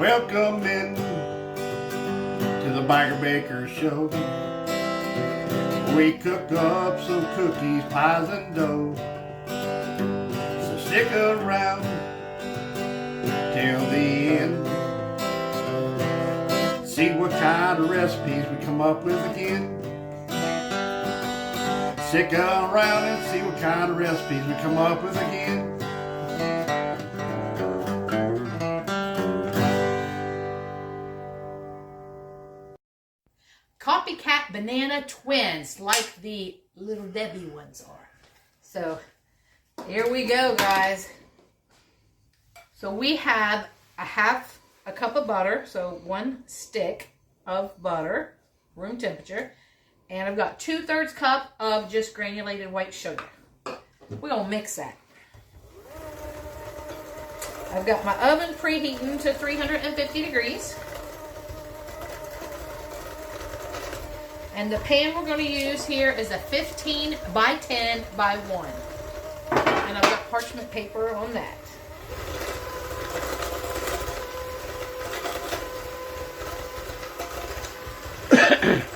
Welcome in to the Biker Baker Show. We cook up some cookies, pies, and dough. So stick around till the end. See what kind of recipes we come up with again. Stick around and see what kind of recipes we come up with again. Copycat banana twins, like the Little Debbie ones are. So here we go, guys. So we have a cup of butter, so 1 stick of butter, room temperature, and I've got 2/3 cup of just granulated white sugar. We're gonna mix that. I've got my oven preheating to 350 degrees. And the pan we're going to use here is a 15 by 10 by 1. And I've got parchment paper on that.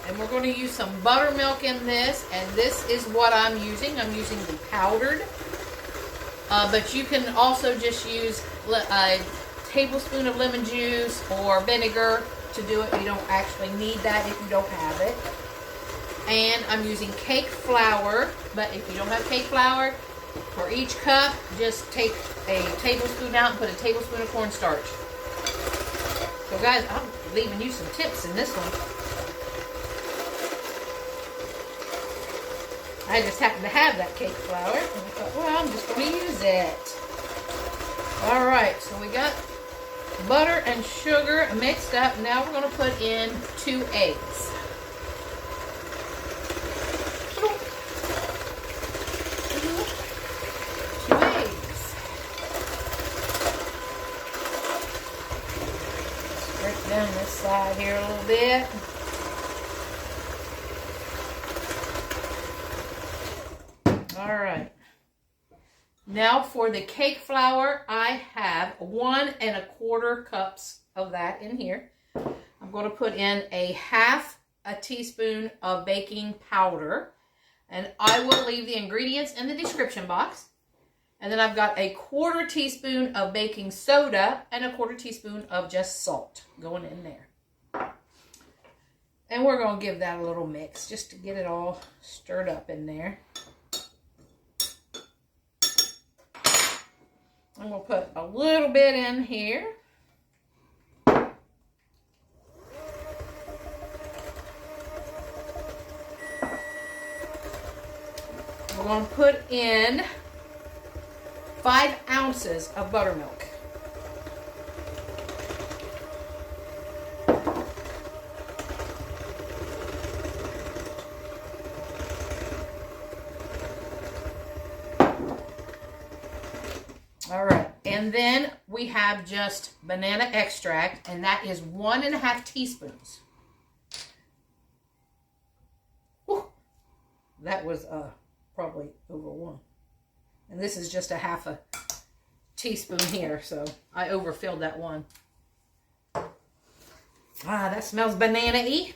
And we're going to use some buttermilk in this. And this is what I'm using. I'm using the powdered. But you can also just use a tablespoon of lemon juice or vinegar to do it. You don't actually need that if you don't have it. And I'm using cake flour, but if you don't have cake flour, for each cup, just take a tablespoon out and put a tablespoon of cornstarch. So guys, I'm leaving you some tips in this one. I just happen to have that cake flour, and I thought, well, I'm just going to use it. Alright, so we got butter and sugar mixed up. Now we're going to put in 2 eggs. 2 eggs. Break down this side here a little bit. Alright. Now for the cake flour, I have 1 1/4 cups of that in here. I'm going to put in a 1/2 teaspoon of baking powder. And I will leave the ingredients in the description box. And then I've got a 1/4 teaspoon of baking soda and a 1/4 teaspoon of just salt going in there. And we're going to give that a little mix just to get it all stirred up in there. I'm going to put a little bit in here. We're going to put in 5 ounces of buttermilk. All right, and then we have just banana extract, and that is 1 1/2 teaspoons. Whew. That was probably over 1. And this is just a 1/2 teaspoon here, so I overfilled that one. Ah, that smells banana-y.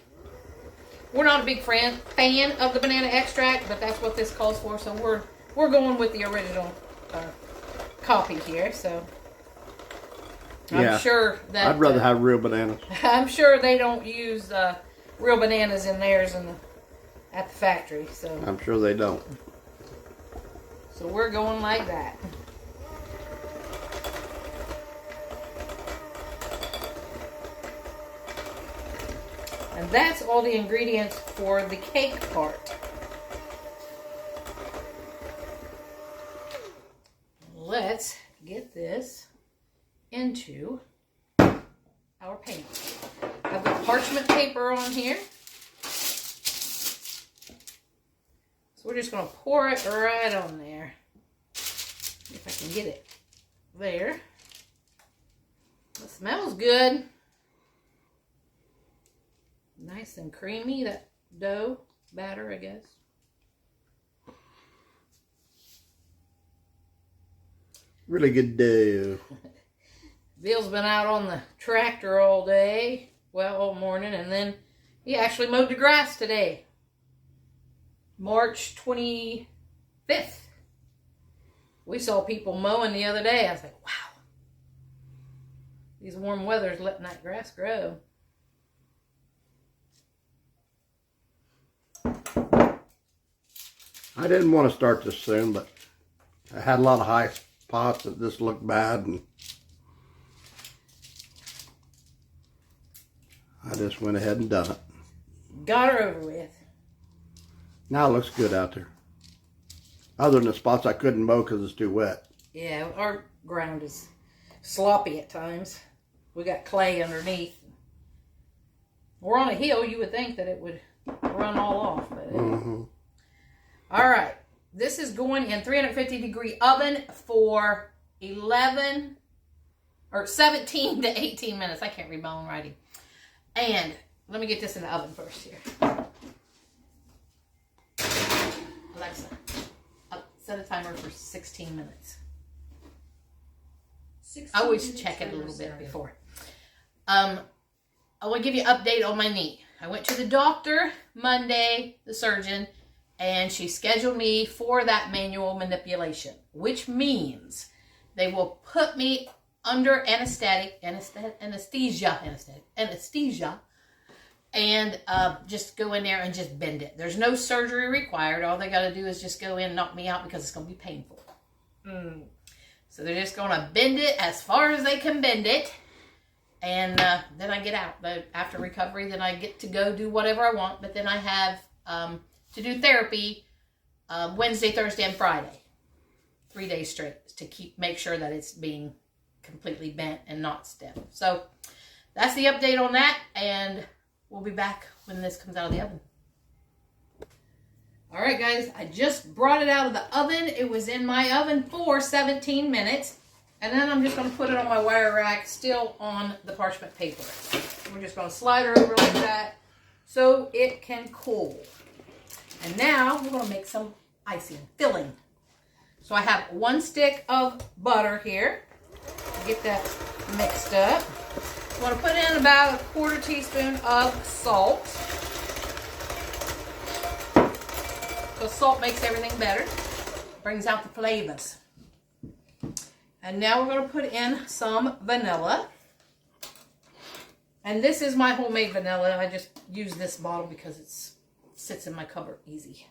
We're not a big fan of the banana extract, but that's what this calls for, so we're going with the original copy here, so I'm sure that I'd rather have real bananas. I'm sure they don't use real bananas in theirs at the factory, so I'm sure they don't. So we're going like that. And that's all the ingredients for the cake part. Let's get this into our pan. I've got parchment paper on here. So we're just going to pour it right on there. If I can get it there. It smells good. Nice and creamy, that dough batter, I guess. Really good dough. Bill's been out on the tractor all day, well, all morning, and then he actually mowed the grass today. March 25th. We saw people mowing the other day. I was like, wow. These warm weather's letting that grass grow. I didn't want to start this soon, but I had a lot of high spots that just looked bad, and I just went ahead and done it. Got her over with. Now it looks good out there. Other than the spots I couldn't mow because it's too wet. Yeah, our ground is sloppy at times. We got clay underneath. We're on a hill. You would think that it would run all off, but it Mm-hmm. All right. This is going in 350-degree oven for 17 to 18 minutes. I can't read my own writing. And let me get this in the oven first here. Alexa, set a timer for 16 minutes. I always check it a little bit before. I want to give you an update on my knee. I went to the doctor Monday, the surgeon, and she scheduled me for that manual manipulation, which means they will put me under anesthesia, and just go in there and just bend it. There's no surgery required. All they got to do is just go in and knock me out because it's going to be painful. So they're just going to bend it as far as they can bend it. And then I get out. But after recovery, then I get to go do whatever I want. But then I have to do therapy Wednesday, Thursday, and Friday. 3 days straight to make sure that it's being completely bent and not stiff. So that's the update on that. And we'll be back when this comes out of the oven. All right, guys. I just brought it out of the oven. It was in my oven for 17 minutes. And then I'm just going to put it on my wire rack, still on the parchment paper. We're just going to slide her over like that so it can cool. And now we're going to make some icing, filling. So I have 1 stick of butter here. Get that mixed up. I'm going to put in about 1/4 teaspoon of salt. Because salt makes everything better. Brings out the flavors. And now we're going to put in some vanilla. And this is my homemade vanilla. I just use this bottle because it sits in my cupboard easy.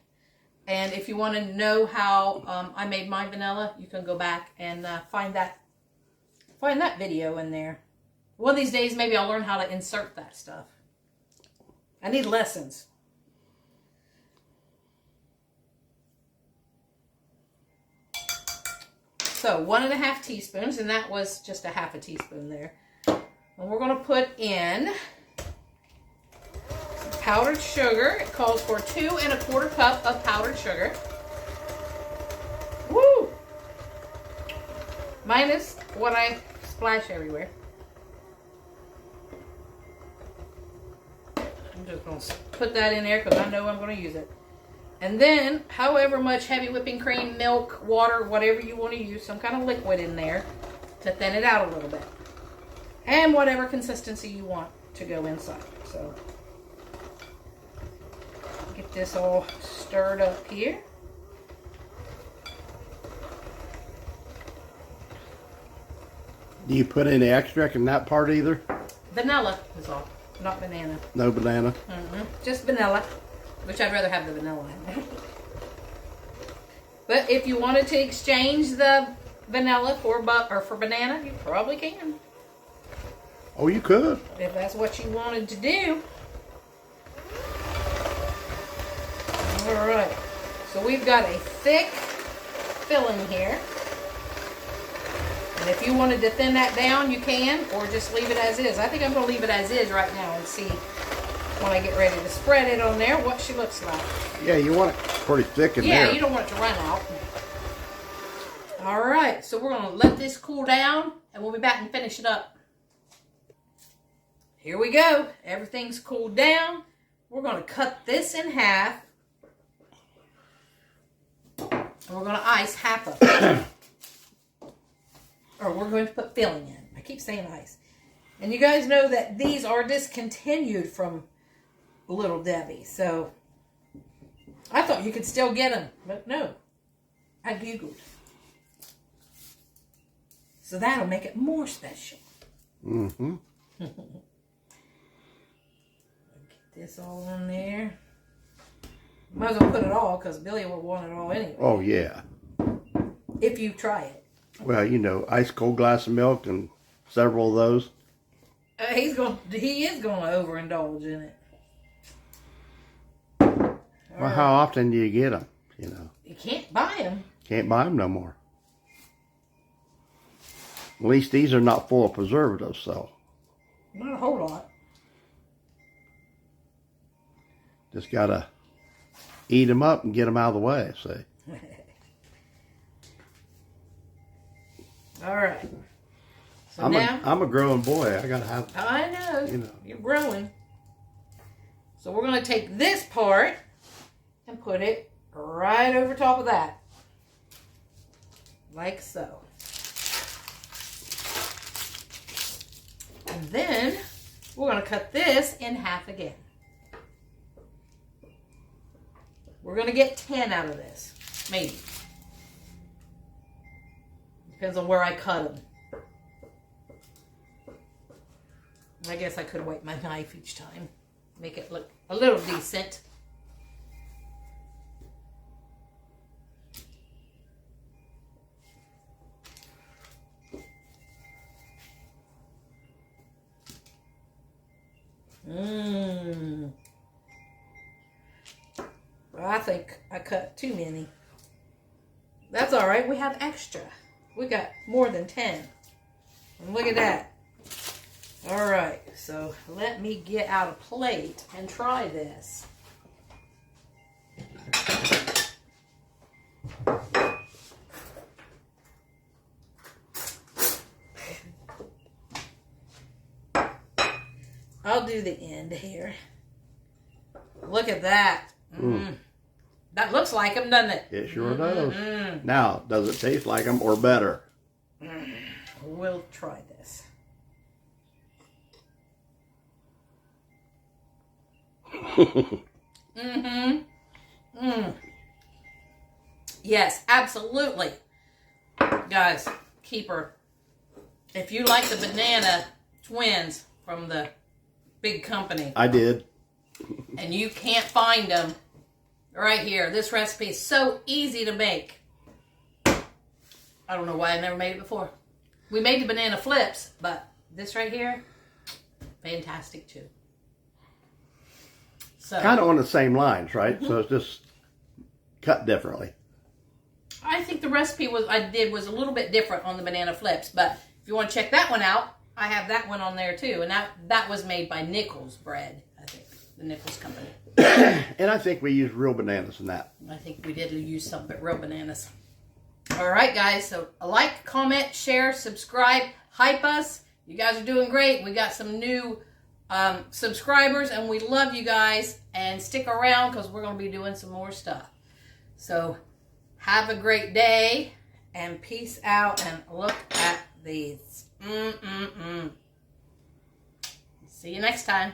And if you want to know how I made my vanilla, you can go back and find that video in there. One of these days, maybe I'll learn how to insert that stuff. I need lessons. So 1½ teaspoons, and that was just 1/2 teaspoon there. And we're going to put in some powdered sugar. It calls for 2 1/4 cup of powdered sugar. Woo! Minus what I splash everywhere. I'm just going to put that in there because I know I'm going to use it. And then, however much heavy whipping cream, milk, water, whatever you want to use, some kind of liquid in there to thin it out a little bit. And whatever consistency you want to go inside. So, get this all stirred up here. Do you put any extract in that part either? Vanilla is all, not banana. No banana? Just vanilla. Which I'd rather have the vanilla in there. But if you wanted to exchange the vanilla for banana, you probably can. Oh, you could. If that's what you wanted to do. Alright. So we've got a thick filling here. And if you wanted to thin that down, you can. Or just leave it as is. I think I'm going to leave it as is right now and see when I get ready to spread it on there, what she looks like. Yeah, you want it pretty thick in there. Yeah, you don't want it to run out. Alright, so we're going to let this cool down, and we'll be back and finish it up. Here we go. Everything's cooled down. We're going to cut this in half. And we're going to ice half of it. Or we're going to put filling in. I I keep saying ice. And you guys know that these are discontinued from Little Debbie. So I thought you could still get them, but no. I Googled. So that'll make it more special. Mm-hmm. Get this all in there. Might as well put it all because Billy will want it all anyway. Oh, yeah. If you try it. Well, you know, ice cold glass of milk and several of those. He is going to overindulge in it. Well, how often do you get them? You know, You can't buy them. can't buy them no more. At least these are not full of preservatives, so Not a whole lot. just gotta eat them up and get them out of the way. See. All right. So I'm a growing boy. I gotta have. I know. You know. You're growing. So we're going to take this part and put it right over top of that. Like so. And then we're going to cut this in half again. We're going to get 10 out of this. Maybe. Depends on where I cut them. I guess I could wipe my knife each time. Make it look a little decent. Well, I think I cut too many. That's all right. We have extra. We got more than 10. And look at that. All right, so let me get out a plate and try this. I'll do the end here. Look at that. That looks like them, doesn't it? It sure does. Now, does it taste like them or better? We'll try this. Yes, absolutely. Guys, keeper. If you like the banana twins from the big company. I did. And you can't find them, right here. This recipe is so easy to make. I don't know why I never made it before. We made the banana flips, but this right here, fantastic too. So, Kind of on the same lines, right? So it's just cut differently. I think the recipe I did was a little bit different on the banana flips, but if you want to check that one out, I have that one on there too, and that was made by Nichols Bread, I think, the Nichols company. And I think we used real bananas in that. I think we did use some real bananas. All right, guys. So like, comment, share, subscribe, hype us. You guys are doing great. We got some new subscribers, and we love you guys. And stick around because we're going to be doing some more stuff. So have a great day, and peace out. And look at these. See you next time.